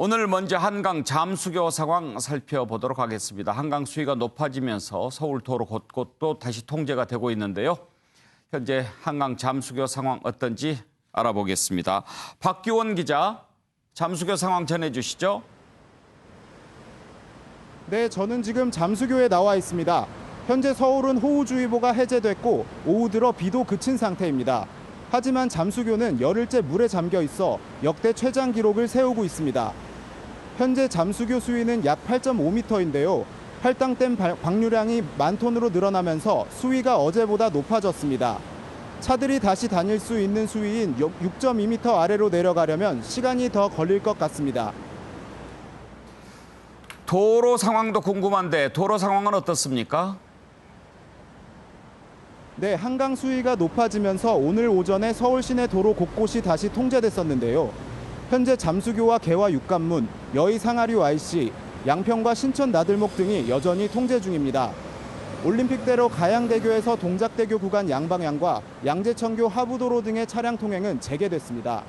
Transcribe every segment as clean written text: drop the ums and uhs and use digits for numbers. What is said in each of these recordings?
오늘 먼저 한강 잠수교 상황 살펴보도록 하겠습니다. 한강 수위가 높아지면서 서울 도로 곳곳도 다시 통제가 되고 있는데요. 현재 한강 잠수교 상황 어떤지 알아보겠습니다. 박규원 기자, 잠수교 상황 전해주시죠. 네, 저는 지금 잠수교에 나와 있습니다. 현재 서울은 호우주의보가 해제됐고 오후 들어 비도 그친 상태입니다. 하지만 잠수교는 열흘째 물에 잠겨 있어 역대 최장 기록을 세우고 있습니다. 현재 잠수교 수위는 약 8.5m인데요. 팔당댐 방류량이 10,000톤으로 늘어나면서 수위가 어제보다 높아졌습니다. 차들이 다시 다닐 수 있는 수위인 6.2m 아래로 내려가려면 시간이 더 걸릴 것 같습니다. 도로 상황도 궁금한데 도로 상황은 어떻습니까? 네, 한강 수위가 높아지면서 오늘 오전에 서울 시내 도로 곳곳이 다시 통제됐었는데요. 현재 잠수교와 개화 육관문, 여의 상하류 IC, 양평과 신천 나들목 등이 여전히 통제 중입니다. 올림픽대로 가양대교에서 동작대교 구간 양방향과 양재천교 하부도로 등의 차량 통행은 재개됐습니다.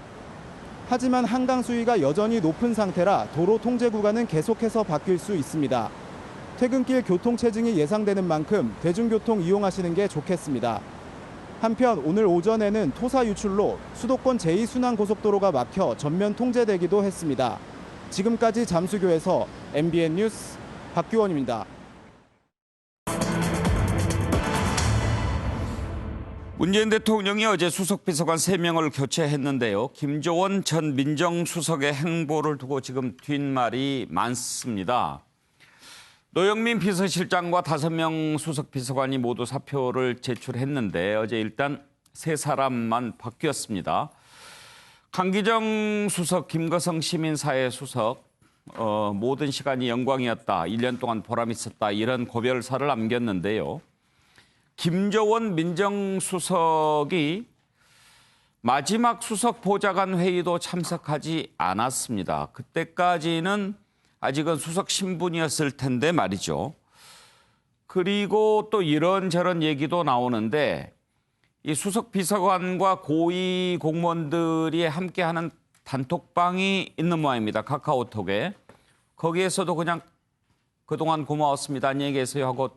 하지만 한강 수위가 여전히 높은 상태라 도로 통제 구간은 계속해서 바뀔 수 있습니다. 퇴근길 교통 체증이 예상되는 만큼 대중교통 이용하시는 게 좋겠습니다. 한편 오늘 오전에는 토사 유출로 수도권 제2순환고속도로가 막혀 전면 통제되기도 했습니다. 지금까지 잠수교에서 MBN 뉴스 박규원입니다. 문재인 대통령이 어제 수석비서관 3명을 교체했는데요. 김조원 전 민정수석의 행보를 두고 지금 뒷말이 많습니다. 노영민 비서실장과 5명 수석비서관이 모두 사표를 제출했는데 어제 일단 3사람만 바뀌었습니다. 강기정 수석, 김거성 시민사회 수석, 모든 시간이 영광이었다, 1년 동안 보람 있었다, 이런 고별사를 남겼는데요. 김조원 민정수석이 마지막 수석 보좌관 회의도 참석하지 않았습니다. 그때까지는 아직은 수석 신분이었을 텐데 말이죠. 그리고 또 이런저런 얘기도 나오는데 이 수석 비서관과 고위 공무원들이 함께하는 단톡방이 있는 모양입니다. 카카오톡에. 거기에서도 그냥 그동안 고마웠습니다, 안녕히 계세요 하고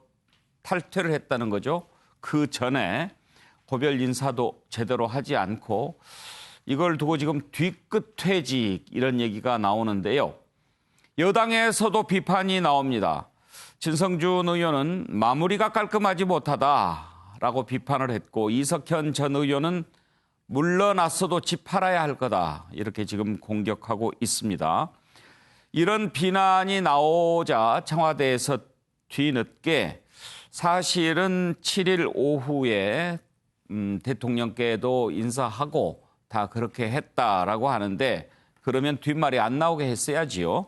탈퇴를 했다는 거죠. 그 전에 고별 인사도 제대로 하지 않고 이걸 두고 지금 뒤끝 퇴직 이런 얘기가 나오는데요. 여당에서도 비판이 나옵니다. 진성준 의원은 마무리가 깔끔하지 못하다라고 비판을 했고 이석현 전 의원은 물러났어도 집 팔아야 할 거다 이렇게 지금 공격하고 있습니다. 이런 비난이 나오자 청와대에서 뒤늦게 사실은 7일 오후에 대통령께도 인사하고 다 그렇게 했다라고 하는데 그러면 뒷말이 안 나오게 했어야지요.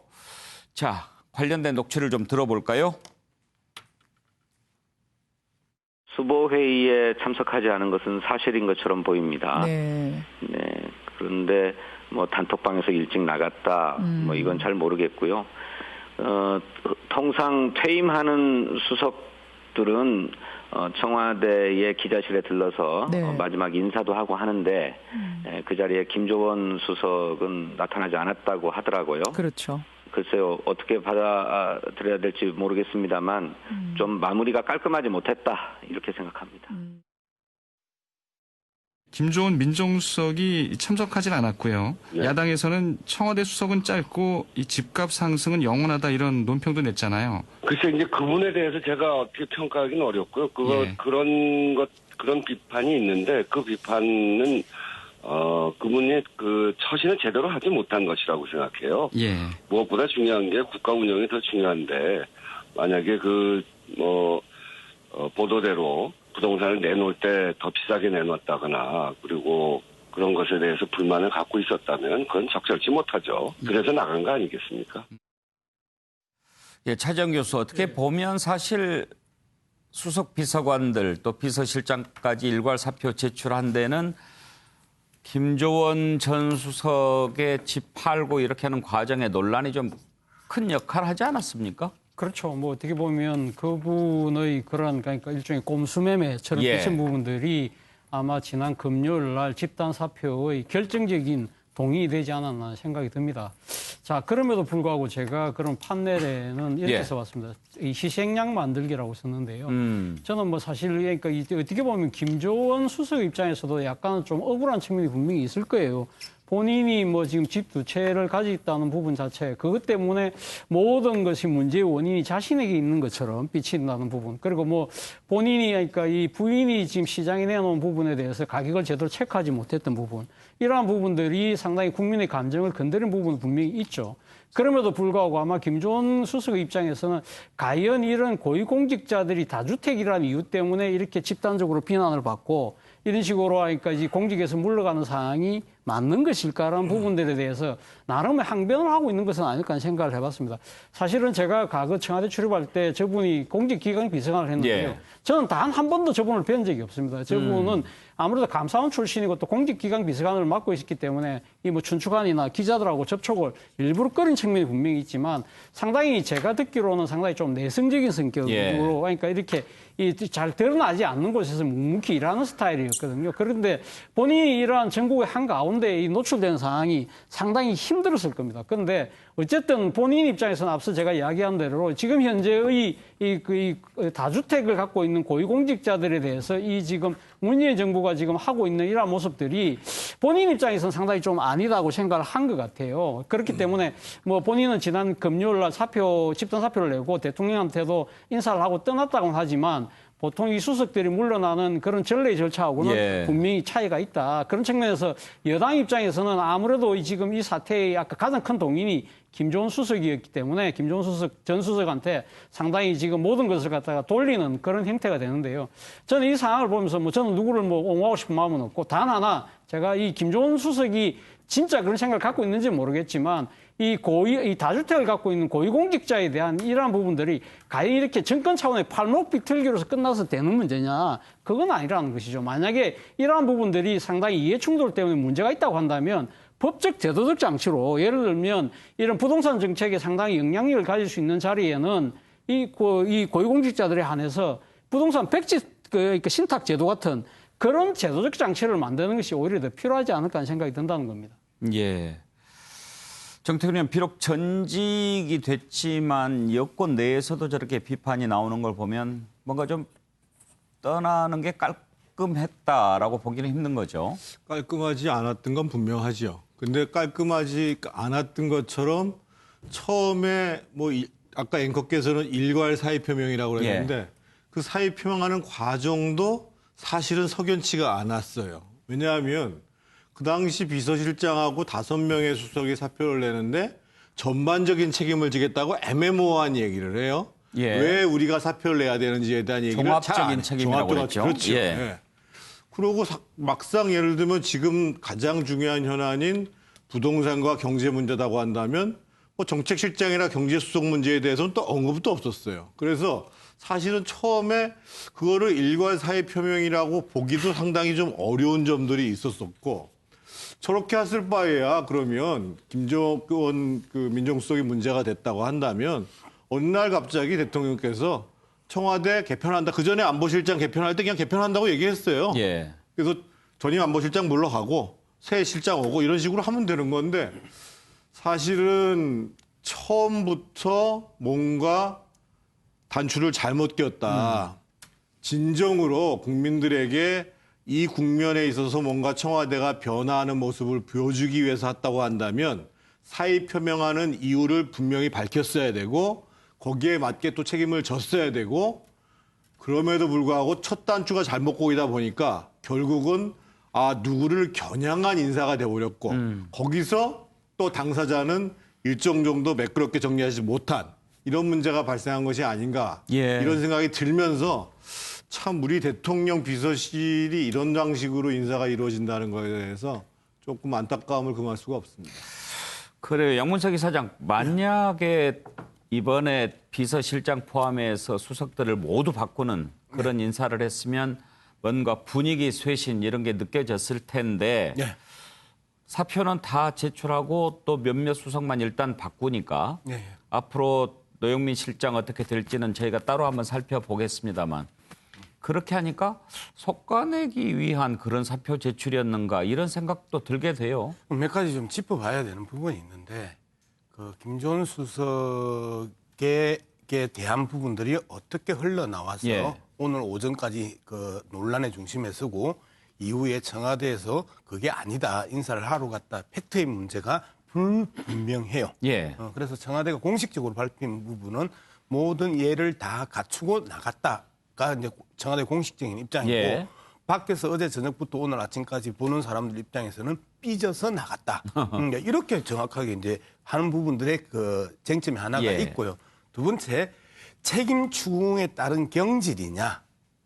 자, 관련된 녹취를 좀 들어볼까요? 수보회의에 참석하지 않은 것은 사실인 것처럼 보입니다. 네. 그런데 뭐 단톡방에서 일찍 나갔다, 뭐 이건 잘 모르겠고요. 통상 퇴임하는 수석들은 청와대의 기자실에 들러서 네. 마지막 인사도 하고 하는데 그 자리에 김조원 수석은 나타나지 않았다고 하더라고요. 그렇죠. 글쎄요, 어떻게 받아들여야 될지 모르겠습니다만 좀 마무리가 깔끔하지 못했다 이렇게 생각합니다. 김조원 민정수석이 참석하진 않았고요. 네. 야당에서는 청와대 수석은 짧고 이 집값 상승은 영원하다 이런 논평도 냈잖아요. 글쎄 이제 그분에 대해서 제가 어떻게 평가하기는 어렵고요. 예. 그런 비판이 있는데 그 비판은 그분이 그 처신을 제대로 하지 못한 것이라고 생각해요. 예. 무엇보다 중요한 게 국가 운영이 더 중요한데 만약에 보도대로 부동산을 내놓을 때 더 비싸게 내놨다거나 그리고 그런 것에 대해서 불만을 갖고 있었다면 그건 적절치 못하죠. 그래서 나간 거 아니겠습니까? 예, 차정 교수, 어떻게 보면 사실 수석 비서관들 또 비서실장까지 일괄 사표 제출한 데는 김조원 전 수석의 집 팔고 이렇게 하는 과정에 논란이 좀 큰 역할을 하지 않았습니까? 그렇죠. 뭐 어떻게 보면 그분의 그런 그러니까 일종의 꼼수매매처럼 예. 비친 부분들이 아마 지난 금요일 날 집단 사표의 결정적인 동의되지 않았나 생각이 듭니다. 자, 그럼에도 불구하고 제가 그런 판넬에는 이렇게 예. 써봤습니다. 이 희생양 만들기라고 썼는데요. 음. 저는 뭐 사실 그러니까 어떻게 보면 김조원 수석 입장에서도 약간 좀 억울한 측면이 분명히 있을 거예요. 본인이 뭐 지금 집 두 채를 가지고 있다는 부분 자체, 그것 때문에 모든 것이 문제의 원인이 자신에게 있는 것처럼 비친다는 부분. 그리고 뭐 본인이, 그러니까 이 부인이 지금 시장에 내놓은 부분에 대해서 가격을 제대로 체크하지 못했던 부분. 이러한 부분들이 상당히 국민의 감정을 건드린 부분은 분명히 있죠. 그럼에도 불구하고 아마 김조원 수석 입장에서는 과연 이런 고위공직자들이 다주택이라는 이유 때문에 이렇게 집단적으로 비난을 받고 이런 식으로 하니까 이제 공직에서 물러가는 상황이 맞는 것일까라는 부분들에 대해서 나름의 항변을 하고 있는 것은 아닐까 하는 생각을 해봤습니다. 사실은 제가 과거 청와대 출입할 때 저분이 공직기강 비서관을 했는데요. 예. 저는 단 한 번도 저분을 뵌 적이 없습니다. 저분은 아무래도 감사원 출신이고 또 공직기강 비서관을 맡고 있었기 때문에 이 뭐 춘추관이나 기자들하고 접촉을 일부러 꺼린 측면이 분명히 있지만 상당히 제가 듣기로는 상당히 좀 내성적인 성격으로 예. 그러니까 이렇게 잘 드러나지 않는 곳에서 묵묵히 일하는 스타일이었거든요. 그런데 본인이 이러한 전국의 한가운데 노출되는 상황이 상당히 힘들었을 겁니다. 그런데 어쨌든 본인 입장에서는 앞서 제가 이야기한 대로 지금 현재의 이 다주택을 갖고 있는 고위공직자들에 대해서 이 지금 문재인 정부가 지금 하고 있는 이러한 모습들이 본인 입장에서는 상당히 좀 아니다고 생각을 한 것 같아요. 그렇기 때문에 뭐 본인은 지난 금요일 날 집단 사표를 내고 대통령한테도 인사를 하고 떠났다고는 하지만 보통 이 수석들이 물러나는 그런 전례 절차하고는 예. 분명히 차이가 있다. 그런 측면에서 여당 입장에서는 아무래도 지금 이 사태의 아까 가장 큰 동인이 김조원 수석이었기 때문에 김조원 수석 전 수석한테 상당히 지금 모든 것을 갖다가 돌리는 그런 형태가 되는데요. 저는 이 상황을 보면서 뭐 저는 누구를 뭐 옹호하고 싶은 마음은 없고 단 하나 제가 이 김조원 수석이 진짜 그런 생각을 갖고 있는지 모르겠지만 이 다주택을 갖고 있는 고위공직자에 대한 이러한 부분들이 과연 이렇게 정권 차원의 팔목 비틀기로서 끝나서 되는 문제냐? 그건 아니라는 것이죠. 만약에 이러한 부분들이 상당히 이해충돌 때문에 문제가 있다고 한다면 법적 제도적 장치로 예를 들면 이런 부동산 정책에 상당히 영향력을 가질 수 있는 자리에는 이 고위공직자들에 한해서 부동산 백지 그러니까 신탁 제도 같은 그런 제도적 장치를 만드는 것이 오히려 더 필요하지 않을까 하는 생각이 든다는 겁니다. 예. 정태근 의원 비록 전직이 됐지만 여권 내에서도 저렇게 비판이 나오는 걸 보면 뭔가 좀 떠나는 게 깔끔했다라고 보기는 힘든 거죠. 깔끔하지 않았던 건 분명하죠. 근데 깔끔하지 않았던 것처럼 처음에 아까 앵커께서는 일괄 사의 표명이라고 그랬는데 그 사의 표명하는 과정도 사실은 석연치가 않았어요. 왜냐하면 그 당시 비서실장하고 5명의 수석이 사표를 내는데 전반적인 책임을 지겠다고 애매모호한 얘기를 해요. 예. 왜 우리가 사표를 내야 되는지에 대한 얘기를 종합적인 책임이라고 그랬죠. 그렇죠. 예. 예. 그러고 막상 예를 들면 지금 가장 중요한 현안인 부동산과 경제 문제다고 한다면 뭐 정책실장이나 경제수석 문제에 대해서는 또 언급도 없었어요. 그래서 사실은 처음에 그거를 일괄 사의 표명이라고 보기도 상당히 좀 어려운 점들이 있었었고 저렇게 했을 바에야 그러면 김정은 민정수석이 문제가 됐다고 한다면 어느 날 갑자기 대통령께서 청와대 개편한다. 그전에 안보실장 개편할 때 그냥 개편한다고 얘기했어요. 예. 그래서 전임 안보실장 물러가고 새 실장 오고 이런 식으로 하면 되는 건데 사실은 처음부터 뭔가 단추를 잘못 꼈다. 진정으로 국민들에게 이 국면에 있어서 뭔가 청와대가 변화하는 모습을 보여주기 위해서 했다고 한다면 사의 표명하는 이유를 분명히 밝혔어야 되고 거기에 맞게 또 책임을 졌어야 되고 그럼에도 불구하고 첫 단추가 잘못 꼬이다 보니까 결국은 누구를 겨냥한 인사가 돼버렸고 거기서 또 당사자는 일정 정도 매끄럽게 정리하지 못한 이런 문제가 발생한 것이 아닌가 예. 이런 생각이 들면서 참 우리 대통령 비서실이 이런 방식으로 인사가 이루어진다는 것에 대해서 조금 안타까움을 금할 수가 없습니다. 그래요. 양문석 이사장, 만약에 이번에 비서실장 포함해서 수석들을 모두 바꾸는 그런 인사를 했으면 뭔가 분위기 쇄신 이런 게 느껴졌을 텐데 사표는 다 제출하고 또 몇몇 수석만 일단 바꾸니까 앞으로 노영민 실장 어떻게 될지는 저희가 따로 한번 살펴보겠습니다만 그렇게 하니까 속아내기 위한 그런 사표 제출이었는가 이런 생각도 들게 돼요. 몇 가지 좀 짚어봐야 되는 부분이 있는데 그 김조은 수석에 대한 부분들이 어떻게 흘러나와서 예. 오늘 오전까지 그 논란의 중심에 서고 이후에 청와대에서 그게 아니다 인사를 하러 갔다 팩트의 문제가 불분명해요. 예. 그래서 청와대가 공식적으로 밝힌 부분은 모든 예를 다 갖추고 나갔다가 이제 청와대 공식적인 입장이고 예. 밖에서 어제 저녁부터 오늘 아침까지 보는 사람들 입장에서는 삐져서 나갔다. 이렇게 정확하게 이제 하는 부분들의 그 쟁점이 하나가 예. 있고요. 두 번째, 책임 추궁에 따른 경질이냐,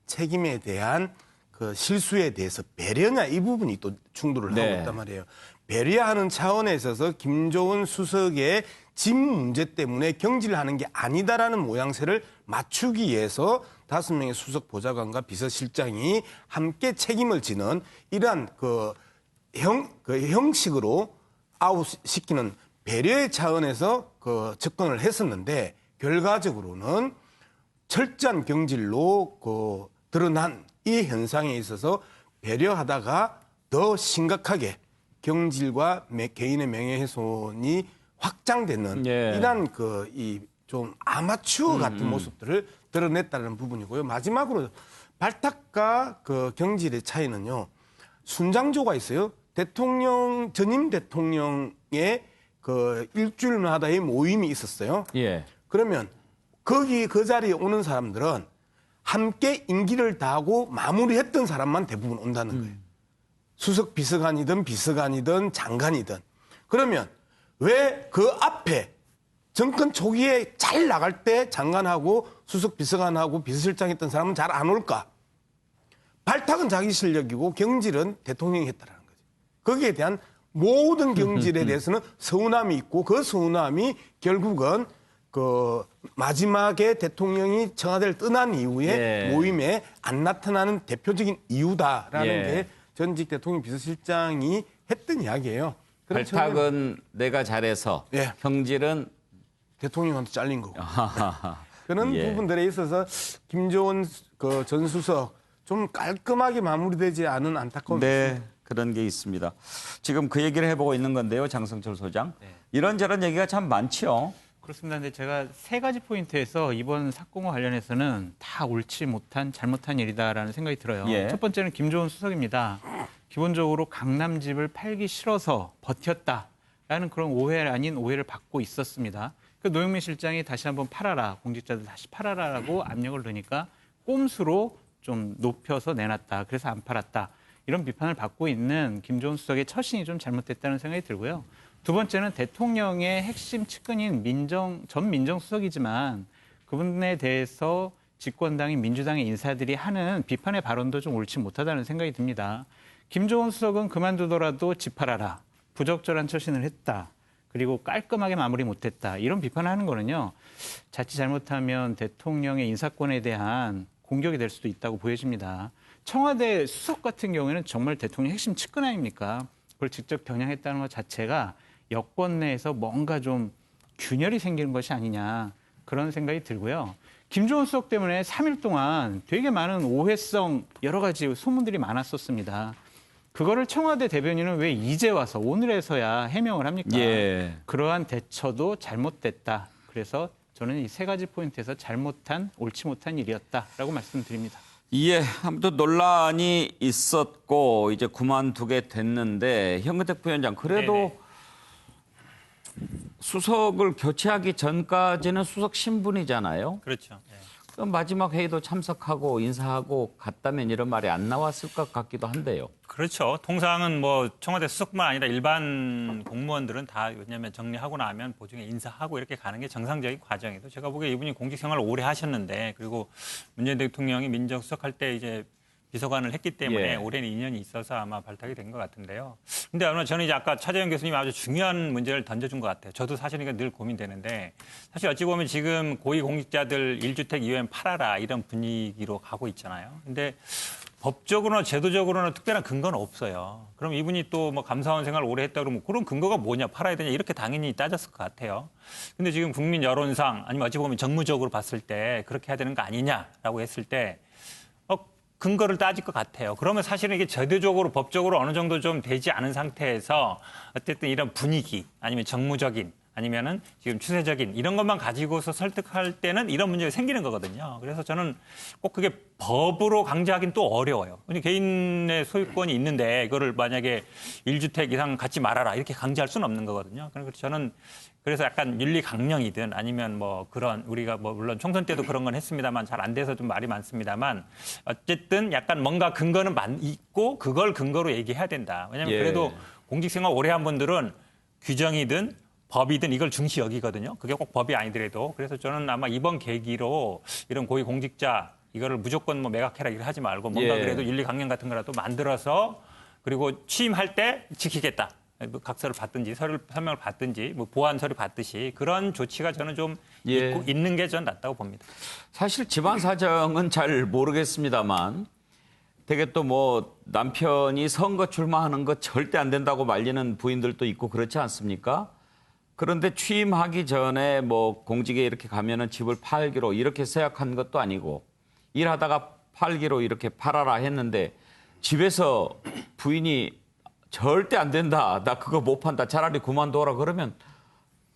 책임에 대한 그 실수에 대해서 배려냐 이 부분이 또 충돌을 네. 하고 있단 말이에요. 배려하는 차원에 있어서 김조은 수석의 집 문제 때문에 경질하는 게 아니다라는 모양새를 맞추기 위해서 5명의 수석 보좌관과 비서실장이 함께 책임을 지는 이러한 그 형식으로 아웃시키는 배려의 차원에서 그 접근을 했었는데 결과적으로는 철저한 경질로 그 드러난 이 현상에 있어서 배려하다가 더 심각하게 경질과 개인의 명예훼손이 확장되는 예. 이런 그 이 좀 아마추어 같은 모습들을 드러냈다는 부분이고요. 마지막으로 발탁과 그 경질의 차이는요. 순장조가 있어요. 전임 대통령의 그 일주일마다의 모임이 있었어요. 예. 그러면 거기 그 자리에 오는 사람들은 함께 임기를 다하고 마무리했던 사람만 대부분 온다는 거예요. 수석 비서관이든 비서관이든 장관이든. 그러면 왜 그 앞에 정권 초기에 잘 나갈 때 장관하고 수석 비서관하고 비서실장 했던 사람은 잘 안 올까? 발탁은 자기 실력이고 경질은 대통령이 했다라는 거죠. 거기에 대한 모든 경질에 대해서는 서운함이 있고 그 서운함이 결국은 그 마지막에 대통령이 청와대를 떠난 이후에 예. 모임에 안 나타나는 대표적인 이유다라는 예. 게 전직 대통령 비서실장이 했던 이야기예요. 그럼 저는 발탁은 내가 잘해서 예. 경질은 대통령한테 잘린 거고. 하하하. 그런 예. 부분들에 있어서 김조은 그 전 수석 좀 깔끔하게 마무리되지 않은 안타까움이 네, 그런 게 있습니다. 지금 그 얘기를 해보고 있는 건데요, 장성철 소장. 이런저런 얘기가 참 많지요. 그렇습니다. 근데 제가 3가지 포인트에서 이번 사건과 관련해서는 다 옳지 못한 잘못한 일이다라는 생각이 들어요. 예. 첫 번째는 김조은 수석입니다. 기본적으로 강남집을 팔기 싫어서 버텼다라는 그런 오해 아닌 오해를 받고 있었습니다. 그 노영민 실장이 다시 한번 팔아라, 공직자들 다시 팔아라라고 압력을 넣으니까 꼼수로 좀 높여서 내놨다. 그래서 안 팔았다. 이런 비판을 받고 있는 김조은 수석의 처신이 좀 잘못됐다는 생각이 들고요. 두 번째는 대통령의 핵심 측근인 전 민정수석이지만 그분에 대해서 집권당인 민주당의 인사들이 하는 비판의 발언도 좀 옳지 못하다는 생각이 듭니다. 김조은 수석은 그만두더라도 집 팔아라. 부적절한 처신을 했다. 그리고 깔끔하게 마무리 못했다. 이런 비판을 하는 거는요. 자칫 잘못하면 대통령의 인사권에 대한 공격이 될 수도 있다고 보여집니다. 청와대 수석 같은 경우에는 정말 대통령 핵심 측근 아닙니까? 그걸 직접 겨냥했다는 것 자체가 여권 내에서 뭔가 좀 균열이 생기는 것이 아니냐 그런 생각이 들고요. 김조은 수석 때문에 3일 동안 되게 많은 오해성 여러 가지 소문들이 많았었습니다. 그거를 청와대 대변인은 왜 이제 와서 오늘에서야 해명을 합니까? 예. 그러한 대처도 잘못됐다. 그래서 저는 이 3가지 포인트에서 잘못한, 옳지 못한 일이었다라고 말씀드립니다. 예, 아무튼 논란이 있었고 이제 그만두게 됐는데 현근택 부위원장 그래도 수석을 교체하기 전까지는 수석 신분이잖아요. 그렇죠. 네. 그럼 마지막 회의도 참석하고 인사하고 갔다면 이런 말이 안 나왔을 것 같기도 한데요. 그렇죠. 통상은 뭐 청와대 수석뿐만 아니라 일반 공무원들은 다 왜냐하면 정리하고 나면 보증에 인사하고 이렇게 가는 게 정상적인 과정이죠. 제가 보기에 이분이 공직 생활을 오래 하셨는데 그리고 문재인 대통령이 민정수석할 때 이제 비서관을 했기 때문에 예. 오랜 인연이 있어서 아마 발탁이 된 것 같은데요. 근데 아마 저는 이제 아까 차재현 교수님이 아주 중요한 문제를 던져준 것 같아요. 저도 사실 이거 늘 고민되는데 사실 어찌 보면 지금 고위공직자들 1주택 이후엔 팔아라 이런 분위기로 가고 있잖아요. 근데 법적으로나 제도적으로나 특별한 근거는 없어요. 그럼 이분이 또 뭐 감사원 생활을 오래 했다 그러면 그런 근거가 뭐냐 팔아야 되냐 이렇게 당연히 따졌을 것 같아요. 근데 지금 국민 여론상 아니면 어찌 보면 정무적으로 봤을 때 그렇게 해야 되는 거 아니냐라고 했을 때 근거를 따질 것 같아요. 그러면 사실은 이게 제도적으로 법적으로 어느 정도 좀 되지 않은 상태에서 어쨌든 이런 분위기 아니면 정무적인 아니면은 지금 추세적인 이런 것만 가지고서 설득할 때는 이런 문제가 생기는 거거든요. 그래서 저는 꼭 그게 법으로 강제하기는 또 어려워요. 개인의 소유권이 있는데 이거를 만약에 1주택 이상 갖지 말아라 이렇게 강제할 수는 없는 거거든요. 그래서 저는 그래서 약간 윤리 강령이든 아니면 뭐 그런 우리가 뭐 물론 총선 때도 그런 건 했습니다만 잘 안 돼서 좀 말이 많습니다만 어쨌든 약간 뭔가 근거는 있고 그걸 근거로 얘기해야 된다. 왜냐하면 그래도 공직생활 오래 한 분들은 규정이든 법이든 이걸 중시 여기거든요. 그게 꼭 법이 아니더라도. 그래서 저는 아마 이번 계기로 이런 고위공직자 이거를 무조건 뭐 매각해라 이렇게 하지 말고 뭔가 그래도 윤리 강령 같은 거라도 만들어서 그리고 취임할 때 지키겠다. 각서를 받든지 설명을 받든지 뭐 보안 서류 받듯이 그런 조치가 저는 좀 있는 게 전 낫다고 봅니다. 사실 집안 사정은 잘 모르겠습니다만 되게 또 뭐 남편이 선거 출마하는 거 절대 안 된다고 말리는 부인들도 있고 그렇지 않습니까? 그런데 취임하기 전에 뭐 공직에 이렇게 가면은 집을 팔기로 이렇게 생각한 것도 아니고 일하다가 팔기로 이렇게 팔아라 했는데 집에서 부인이 절대 안 된다. 나 그거 못 판다. 차라리 그만둬라. 그러면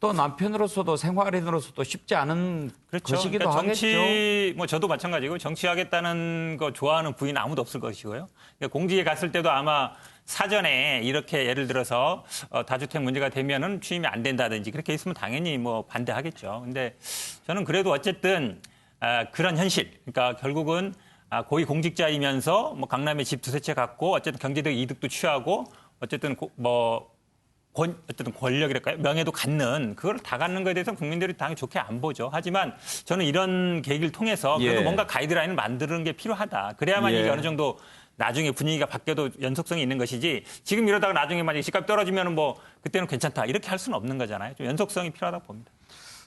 또 남편으로서도 생활인으로서도 쉽지 않은 것이기도 하겠죠. 정치, 뭐 저도 마찬가지고 정치하겠다는 거 좋아하는 부인 아무도 없을 것이고요. 그러니까 공직에 갔을 때도 아마 사전에 이렇게 예를 들어서 다주택 문제가 되면은 취임이 안 된다든지 그렇게 있으면 당연히 뭐 반대하겠죠. 근데 저는 그래도 어쨌든 그런 현실, 그러니까 결국은 고위공직자이면서 뭐 강남에 집 두세 채 갖고 어쨌든 경제적 이득도 취하고 어쨌든 어쨌든 권력이랄까요? 명예도 갖는 그걸 다 갖는 거에 대해서 국민들이 당연히 좋게 안 보죠. 하지만 저는 이런 계기를 통해서 그래도 뭔가 가이드라인을 만드는 게 필요하다. 그래야만 이게 어느 정도 나중에 분위기가 바뀌어도 연속성이 있는 것이지 지금 이러다가 나중에 만약에 집값 떨어지면 뭐 그때는 괜찮다. 이렇게 할 수는 없는 거잖아요. 좀 연속성이 필요하다고 봅니다.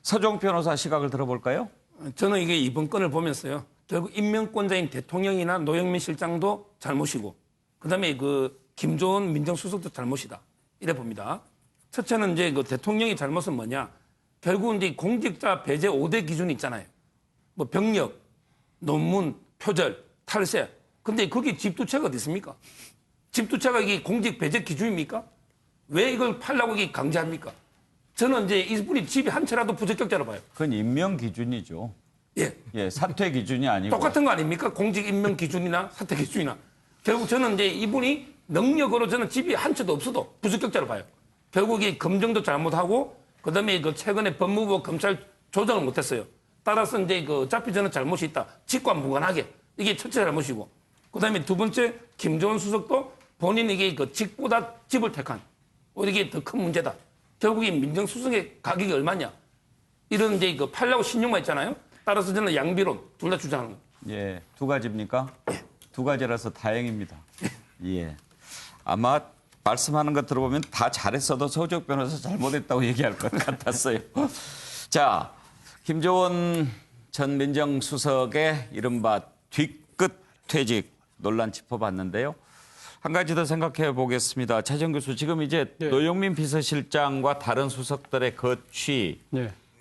서종 변호사 시각을 들어볼까요? 저는 이게 이번 건을 보면서요. 결국 임명권자인 대통령이나 노영민 실장도 잘못이고 그다음에 그 김조은 민정수석도 잘못이다. 이래 봅니다. 첫째는 이제 그 대통령의 잘못은 뭐냐? 결국 이제 공직자 배제 5대 기준이 있잖아요. 뭐 병력, 논문, 표절, 탈세. 근데 거기 집 두 채가 어디 있습니까? 집 두 채가 이게 공직 배제 기준입니까? 왜 이걸 팔라고 이게 강제합니까? 저는 이제 이분이 집이 한 채라도 부적격자로 봐요. 그건 임명 기준이죠. 예, 사퇴 기준이 아니고. 똑같은 거 아닙니까? 공직 임명 기준이나 사퇴 기준이나. 결국 저는 이제 이분이 능력으로 저는 집이 한 채도 없어도 부적격자로 봐요. 결국 이 검증도 잘못하고 그다음에 그 최근에 법무부 검찰 조정을 못했어요. 따라서 이제 그 어차피 저는 잘못이 있다. 직과 무관하게 이게 첫째 잘못이고 그다음에 두 번째 김조은 수석도 본인 이게 그 직보다 집을 택한 이게 더 큰 문제다. 결국 이 민정수석의 가격이 얼마냐? 이런 이제 그 팔려고 신용만 있잖아요. 따라서 저는 양비론 둘 다 주장하는 거예요. 예, 두 가지입니까? 두 가지라서 다행입니다. 예. 아마 말씀하는 것 들어보면 다 잘했어도 서우정 변호사 잘못했다고 얘기할 것 같았어요. 자, 김조은 전 민정수석의 이른바 뒤끝 퇴직 논란 짚어봤는데요. 한 가지 더 생각해 보겠습니다. 차정 교수, 지금 이제 노영민 비서실장과 다른 수석들의 거취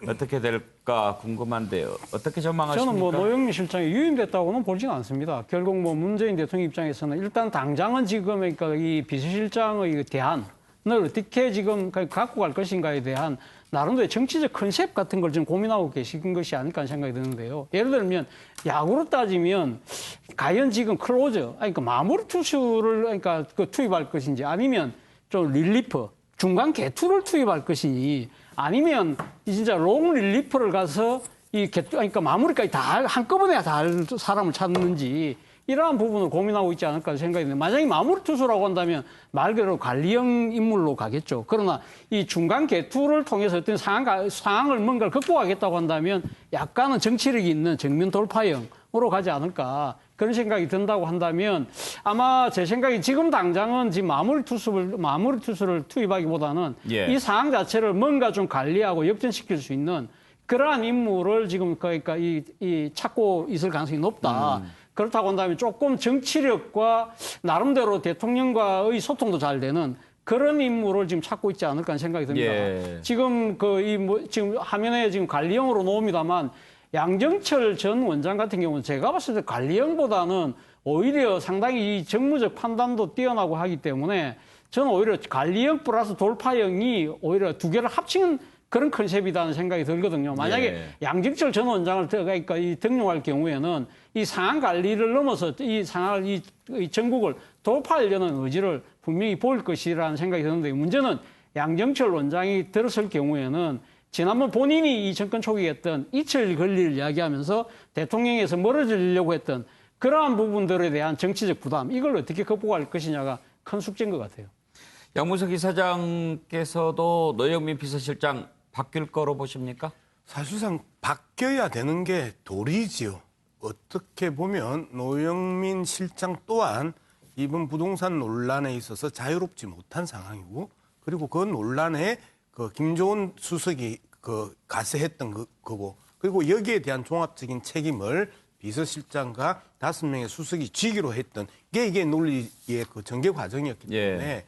어떻게 될까 궁금한데요. 어떻게 전망하십니까? 저는 뭐 노영민 실장이 유임됐다고는 보지는 않습니다. 결국 뭐 문재인 대통령 입장에서는 일단 당장은 지금 그러니까 이 비서실장의 대안을 어떻게 지금 갖고 갈 것인가에 대한 나름대로 정치적 컨셉 같은 걸 지금 고민하고 계신 것이 아닐까 하는 생각이 드는데요. 예를 들면 야구로 따지면 과연 지금 클로저, 그러니까 마무리 투수를 그러니까 그 투입할 것인지 아니면 좀 릴리프, 중간 개투를 투입할 것이니 아니면 진짜 롱 릴리프를 가서 이 개투, 그러니까 마무리까지 다 한꺼번에 다 할 사람을 찾는지 이러한 부분을 고민하고 있지 않을까 생각이 드는데 만약에 마무리 투수라고 한다면 말 그대로 관리형 인물로 가겠죠. 그러나 이 중간 개투를 통해서 어떤 상황을 뭔가를 극복하겠다고 한다면 약간은 정치력이 있는 정면 돌파형으로 가지 않을까 그런 생각이 든다고 한다면 아마 제 생각에 지금 당장은 지금 마무리 투수를 투입하기보다는 이 상황 자체를 뭔가 좀 관리하고 역전시킬 수 있는 그러한 인물을 지금 그러니까 이 찾고 있을 가능성이 높다. 그렇다고 한다면 조금 정치력과 나름대로 대통령과의 소통도 잘 되는 그런 인물을 지금 찾고 있지 않을까 하는 생각이 듭니다. 지금 지금 화면에 지금 관리형으로 놓습니다만 양정철 전 원장 같은 경우는 제가 봤을 때 관리형보다는 오히려 상당히 이 정무적 판단도 뛰어나고 하기 때문에 저는 오히려 관리형 플러스 돌파형이 오히려 두 개를 합친 그런 컨셉이라는 생각이 들거든요. 만약에 양정철 전 원장을 그러니까 이 등용할 경우에는 이 상황 관리를 넘어서 이 상황을 이 전국을 돌파하려는 의지를 분명히 보일 것이라는 생각이 드는데 문제는 양정철 원장이 들었을 경우에는 지난번 본인이 이 정권 초기에 했던 이철 권리를 이야기하면서 대통령에서 멀어지려고 했던 그러한 부분들에 대한 정치적 부담 이걸 어떻게 극복할 것이냐가 큰 숙제인 것 같아요. 양문석 이사장께서도 노영민 비서실장 바뀔 거로 보십니까? 사실상 바뀌어야 되는 게 도리지요. 어떻게 보면 노영민 실장 또한 이번 부동산 논란에 있어서 자유롭지 못한 상황이고 그리고 그 논란에 그 김조은 수석이 그 가세했던 거고 그리고 여기에 대한 종합적인 책임을 비서실장과 5명의 수석이 지기로 했던 이게 논리의 그 전개 과정이었기 때문에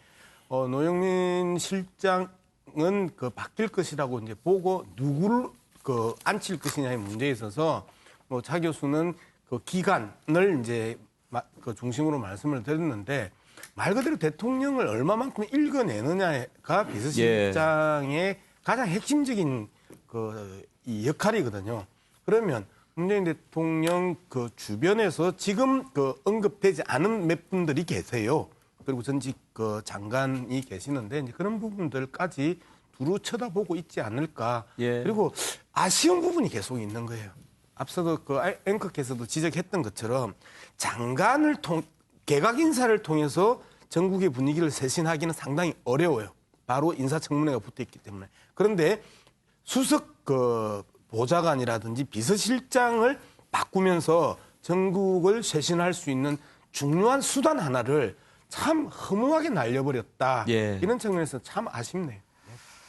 노영민 실장은 그 바뀔 것이라고 이제 보고 누구를 그 앉힐 것이냐의 문제에 있어서 뭐 차 교수는 그 기간을 이제 그 중심으로 말씀을 드렸는데 말 그대로 대통령을 얼마만큼 읽어내느냐가 비서실장의 가장 핵심적인 이 역할이거든요. 그러면 문재인 대통령 그 주변에서 지금 그 언급되지 않은 몇 분들이 계세요. 그리고 전직 그 장관이 계시는데 이제 그런 부분들까지 두루 쳐다보고 있지 않을까. 그리고 아쉬운 부분이 계속 있는 거예요. 앞서도 그 앵커께서도 지적했던 것처럼 장관을 개각 인사를 통해서 전국의 분위기를 쇄신하기는 상당히 어려워요. 바로 인사청문회가 붙어 있기 때문에. 그런데 수석 그 보좌관이라든지 비서실장을 바꾸면서 전국을 쇄신할 수 있는 중요한 수단 하나를 참 허무하게 날려버렸다. 이런 측면에서 참 아쉽네요.